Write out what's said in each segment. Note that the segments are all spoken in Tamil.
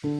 எல்லாருக்கும்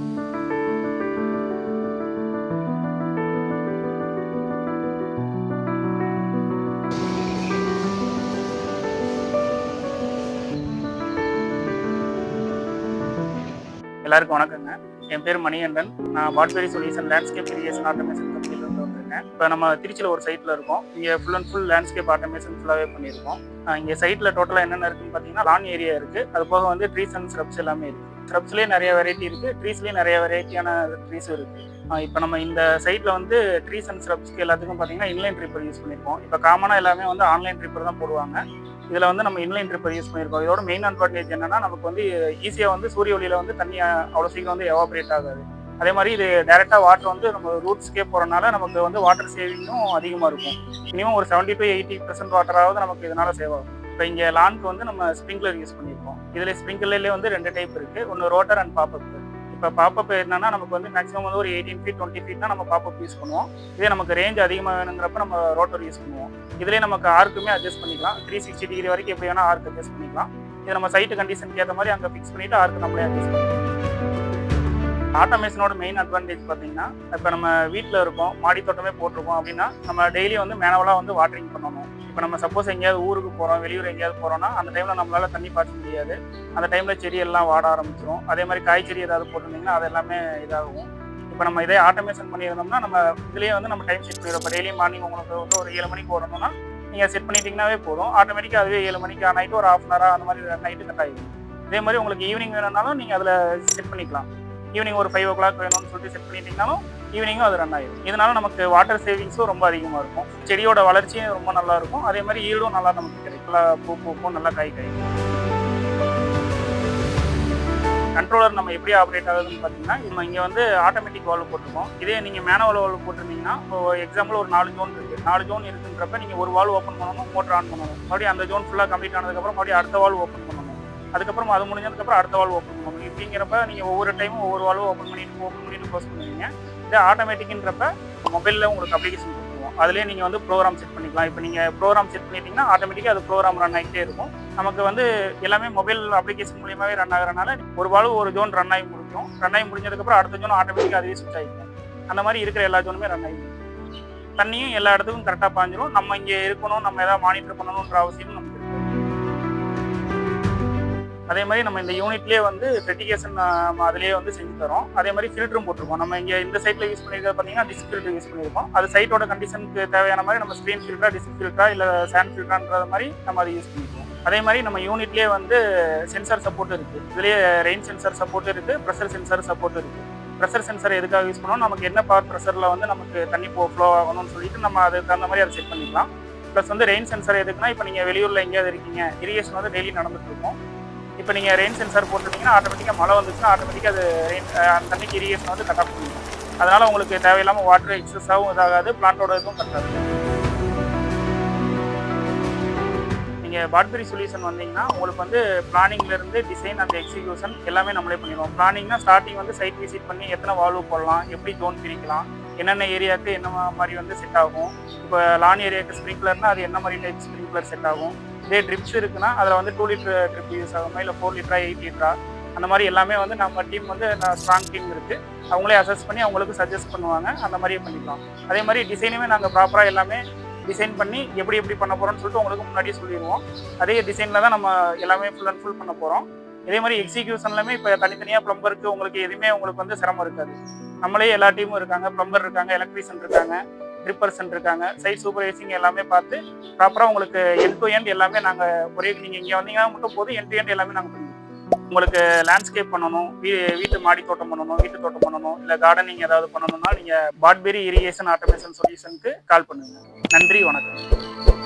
வணக்கங்க. என் பேர் மணிகண்டன். நான் பாட்பெரி சொல்யூஷன் லேண்ட்ஸ்கேப் இரிகேஷன் ஆட்டோமேஷன் கம்பெனிலேருந்து வந்திருக்கேன். இப்போ நம்ம திருச்சியில் ஒரு சைட்டில் இருக்கோம். இங்கே full and full landscape automation ஃபுல்லாகவே பண்ணியிருக்கோம். இங்கே சைட்டில் டோட்டலாக என்னென்ன இருக்குன்னு பார்த்தீங்கன்னா, லான் ஏரியா இருக்குது. அது போக வந்து ட்ரீஸ் அண்ட் ஸ்ரப்ஸ் எல்லாமே இருக்குது. ஸ்ரப்ஸ்லேயே நிறைய வெரைட்டி இருக்குது, ட்ரீஸ்லேயே நிறைய வெரைட்டியான ட்ரீஸும் இருக்குது. இப்போ நம்ம இந்த சைட்டில் வந்து ட்ரீஸ் அண்ட் ஸ்ரப்ஸ்க்கு எல்லாத்துக்கும் பார்த்தீங்கன்னா இன்லைன் ட்ரிப்பர் யூஸ் பண்ணியிருக்கோம். இப்போ காமனாக எல்லாமே வந்து ஆன்லைன் ட்ரிப்பர் தான் போடுவாங்க. இதில் வந்து நம்ம இன்லைன் ட்ரிப்பர் யூஸ் பண்ணியிருக்கோம். இதோட மெயின் அட்வான்டேஜ் என்னன்னா, நமக்கு வந்து ஈஸியாக வந்து சூரிய ஒளியில் வந்து தண்ணி அவ்வளோ சீக்கிரம் வந்து எவாபரேட் ஆகாது. அதே மாதிரி இது டைரெக்டாக வாட்டர் வந்து நம்ம ரூட்ஸ்க்கே போகிறனால நமக்கு வந்து வாட்டர் சேவிங்கும் அதிகமாக இருக்கும். மினிமம் ஒரு 70 to 80% வாட்டராவது நமக்கு இதனால் சேவ் ஆகும். இப்போ இங்கே லான்க்கு வந்து நம்ம ஸ்ப்ரிங்க்லர் யூஸ் பண்ணியிருக்கோம். இதில் ஸ்ப்ரிங்க்லர்லேயே வந்து 2 டைப் இருக்குது. ஒன்று ரோட்டர் அண்ட் பாப்அப். இப்போ பாப்அப் என்னன்னா, நமக்கு வந்து மேக்ஸிமம் வந்து ஒரு 18 feet 20 feet தான் நம்ம பாப்அப் யூஸ் பண்ணுவோம். இதே நமக்கு ரேஞ்ச் அதிகமாக வேணுங்கிறப்ப நம்ம ரோட்டர் யூஸ் பண்ணுவோம். இதுலேயே நமக்கு ஆர்க்குமே அட்ஜஸ்ட் பண்ணிக்கலாம். 360 degree வரைக்கும் எப்படி வேணால் ஆர்க் அட்ஜஸ்ட் பண்ணிக்கலாம். இது நம்ம சைட்டு கண்டிஷனுக்கு ஏற்ற மாதிரி அங்கே ஃபிக்ஸ் பண்ணிவிட்டு ஆர்க்கு நம்மளே அட்ஜஸ்ட் பண்ணிக்கலாம். ஆட்டோமேஷனோட மெயின் அட்வான்டேஜ் பார்த்தீங்கன்னா, இப்போ நம்ம வீட்டில் இருக்கோம், மாடி தோட்டமே போட்டிருக்கோம் அப்படின்னா, நம்ம டெய்லி வந்து மேனுவலாக வந்து வாட்டரிங் பண்ணணும். இப்போ நம்ம சப்போஸ் எங்கேயாவது ஊருக்கு போகிறோம், வெளியூர் எங்கேயாவது போகிறோம்னா, அந்த டைமில் நம்மளால் தண்ணி பாய்ச்ச முடியாது. அந்த டைமில் செடி எல்லாம் வாட ஆரம்பிச்சிடும். அதே மாதிரி காய்கறி ஏதாவது போட்டிருந்தீங்கன்னா அது எல்லாமே இதாகும். இப்போ நம்ம இதே ஆட்டோமேஷன் பண்ணியிருந்தோம்னா, நம்ம இதுலேயே வந்து நம்ம டைம் செட் பண்ணிடுவோம். இப்போ டெய்லி மார்னிங் உங்களுக்கு வந்து ஒரு 7 மணிக்கு வரணும்னா, நீங்கள் செட் பண்ணிட்டீங்கன்னாவே போதும். ஆட்டோமேட்டிக்காக அதுவே 7 மணிக்கு ஆன் ஆகிட்டு ஒரு ½ hour அந்த மாதிரி நைட்டு கட் ஆகிடும். இதே மாதிரி உங்களுக்கு ஈவினிங் வேணும்னாலும் நீங்கள் அதில் செட் பண்ணிக்கலாம். ஈவினிங் ஒரு 5 o'clock வேணும்னு சொல்லிட்டு செட் பண்ணிட்டீங்கனாலும் ஈவினிங்கும் அது ரன் ஆகிடும். இதனால நமக்கு வாட்டர் சேவிங்ஸும் ரொம்ப அதிகமாக இருக்கும். செடியோட வளர்ச்சியும் ரொம்ப நல்லா இருக்கும். அதே மாதிரி ஈல்டும் நல்லா நமக்கு கிடைக்கும். நல்லா பூ பூக்கும், நல்லா காய் காய்க்கும். கண்ட்ரோலர் நம்ம எப்படி ஆப்ரேட் ஆகுதுன்னு பார்த்தீங்கன்னா, நம்ம இங்கே வந்து ஆட்டோமேட்டிக் வால்வ் போட்டிருக்கோம். இதே நீங்கள் மேனுவல் வால்வ் போட்டிருந்தீங்கன்னா, இப்போ எக்ஸாம்பிள் ஒரு 4 ஜோன் இருக்குது. 4 ஜோன் இருக்குன்றப்ப நீங்கள் ஒரு வால்வ் ஓப்பன் பண்ணணும், மோட்டர் ஆன் பண்ணணும். மறுபடியும் அந்த ஜோன் ஃபுல்லாக கம்ப்ளீட் ஆனதுக்கப்புறம் மறுபடியும் அடுத்த வால்வ் ஓப்பன் பண்ணணும். அதுக்கப்புறம் அது முடிஞ்சதுக்கப்புறம் அடுத்த வால்வ் ஓப்பன் பண்ணணும். இப்படிங்கிறப்ப நீங்கள் ஒவ்வொரு டைமும் ஒவ்வொரு வால்வ் ஓப்பன் பண்ணிட்டு க்ளோஸ் பண்ணுவீங்க. இதே ஆட்டோமேட்டிக்ன்றப்ப மொபைலில் உங்களுக்கு அப்ளிகேஷன் கொடுத்துருவோம். அதிலே நீங்கள் வந்து ப்ரோக்ராம் செட் பண்ணிக்கலாம். இப்போ நீங்கள் ப்ரோக்ராம் செட் பண்ணிட்டீங்கன்னா ஆட்டோமேட்டிக்காக அது ப்ரோக்ராம் ரன் ஆகிட்டே இருக்கும். நமக்கு வந்து எல்லாமே மொபைல் அப்ளிகேஷன் மூலியமாகவே ரன் ஆகிறனால ஒரு வால்வ் ஒரு ஜோன் ரன் ஆகி முடிக்கும். ரன் ஆகி முடிஞ்சதுக்கப்புறம் அடுத்த ஜோன் ஆட்டோமேட்டிக்காக அதுவே ஸ்விட்ச் ஆகிடும். அந்த மாதிரி இருக்கிற எல்லா ஜோனுமே ரன் ஆகிடும். தண்ணியும் எல்லா இடத்துக்கும் கரெக்டாக பாஞ்சிடும். நம்ம இங்கே இருக்கணும், நம்ம எதாவது மானிட்டர் பண்ணணுன்ற அவசியம் நமக்கு. அதே மாதிரி நம்ம இந்த யூனிட்லேயே வந்து ஃபெர்டிகேஷன் அதிலேயே வந்து செஞ்சு தரோம். அதே மாதிரி ஃபில்டரும் போட்டிருக்கோம். நம்ம இங்கே இந்த சைட்டில் யூஸ் பண்ணியிருக்கிறது பார்த்தீங்கன்னா டிஸ்க் ஃபில்டர் யூஸ் பண்ணியிருக்கோம். அது சைட்டோட கண்டிஷனுக்கு தேவையான மாதிரி நம்ம ஸ்க்ரீன் ஃபில்டரா, டிஸ்க் ஃபில்டரா இல்லை சாண்ட் ஃபில்டரான்ற மாதிரி நம்ம அதை யூஸ் பண்ணியிருக்கோம். அதே மாதிரி நம்ம யூனிட்லேயே வந்து சென்சார் சப்போர்ட் இருக்குது. இதுலேயே ரெயின் சென்சார் சப்போர்ட் இருக்குது, ப்ரெஷர் சென்சார் சப்போர்ட் இருக்குது. ப்ரெஷர் சென்சார் எதுக்காக யூஸ் பண்ணோம், நமக்கு என்ன பவர் ப்ரெஷரில் வந்து நமக்கு தண்ணி ஃப்ளோ ஆகணும்னு சொல்லிட்டு நம்ம அதுக்கு தகுந்த மாதிரி அதை செட் பண்ணிக்கலாம். ப்ளஸ் வந்து ரெயின் சென்சார் எதுக்குன்னா, இப்போ நீங்கள் வெளியூரில் எங்கேயாவது இருக்கீங்க, இரிகேஷன் வந்து டெய்லி நடந்துட்டு இருக்கும். இப்போ நீங்கள் ரெயின் சென்சார் போட்டுட்டீங்கன்னா ஆட்டோமேட்டிக்காக மழை வந்துச்சுன்னா ஆட்டோமேட்டிக்காக அது அந்த தண்ணிக்கு இரிகேஷன் வந்து கட் ஆஃப் பண்ணிடும். அதனால் உங்களுக்கு தேவையில்லாமல் வாட்டர் எக்ஸஸாகவும் இதாகாது, பிளான்ட்டோட இதுவும் கட்டாது. நீங்கள் பாட்பெரி சொல்யூஷன் வந்தீங்கன்னா உங்களுக்கு வந்து பிளானிங்லேருந்து டிசைன் அண்ட் எக்ஸிக்யூஷன் எல்லாமே நம்மளே பண்ணிடுவோம். பிளானிங்னா ஸ்டார்டிங் வந்து சைட் விசிட் பண்ணி எத்தனை வால்வ் போடலாம், எப்படி ஜோன் பிரிக்கலாம், என்னென்ன ஏரியாவுக்கு என்ன மாதிரி வந்து செட் ஆகும். இப்போ லான் ஏரியாவுக்கு ஸ்ப்ரிங்க்லர்னால் அது என்ன மாதிரி டைப் ஸ்ப்ரிங்க்லர் செட் ஆகும். இதே ட்ரிப்ஸ் இருக்குன்னா அதில் வந்து 2 liter ட்ரிப் யூஸ் ஆகுமா, இல்லை 4 liter 8 liter அந்த மாதிரி எல்லாமே வந்து நம்ம டீம் வந்து ஸ்ட்ராங் டீம் இருக்குது. அவங்களே அசஸ் பண்ணி அவங்களுக்கு சஜஸ்ட் பண்ணுவாங்க. அந்த மாதிரியே பண்ணிக்கலாம். அதே மாதிரி டிசைனுமே நாங்கள் ப்ராப்பராக எல்லாமே டிசைன் பண்ணி எப்படி பண்ண போகிறோம்னு சொல்லிட்டு உங்களுக்கு முன்னாடியே சொல்லிடுவோம். அதே டிசைனில் தான் நம்ம எல்லாமே ஃபுல் அண்ட் ஃபுல் பண்ண போகிறோம். இதே மாதிரி எக்ஸிக்யூஷன்லையுமே இப்போ தனித்தனியாக ப்ளம்பருக்கு உங்களுக்கு எதுவுமே உங்களுக்கு வந்து சிரமம் இருக்காது. நம்மளே எல்லா டீமும் இருக்காங்க, ப்ளம்பர் இருக்காங்க, எலக்ட்ரீஷியன் இருக்காங்க, ட்ரிப்பர்சன் இருக்காங்க, சைட் சூப்பர்வைசிங் எல்லாமே பார்த்து ப்ராப்பராக உங்களுக்கு எண்ட் டு எண்ட் எல்லாமே நாங்கள் ஒரே நீங்கள் இங்கே வந்தீங்கன்னா மட்டும் போதும், எண்ட் டு எண்ட் எல்லாமே நாங்கள் பண்ணுவோம். உங்களுக்கு லேண்ட்ஸ்கேப் பண்ணணும், வீட்டு மாடி தோட்டம் பண்ணணும், வீட்டு தோட்டம் பண்ணணும், இல்லை கார்டனிங் ஏதாவது பண்ணணும்னா நீங்கள் பாட்பெரி இரிகேஷன் ஆட்டோமேஷன் சொல்யூஷனுக்கு கால் பண்ணுங்கள். நன்றி, வணக்கம்.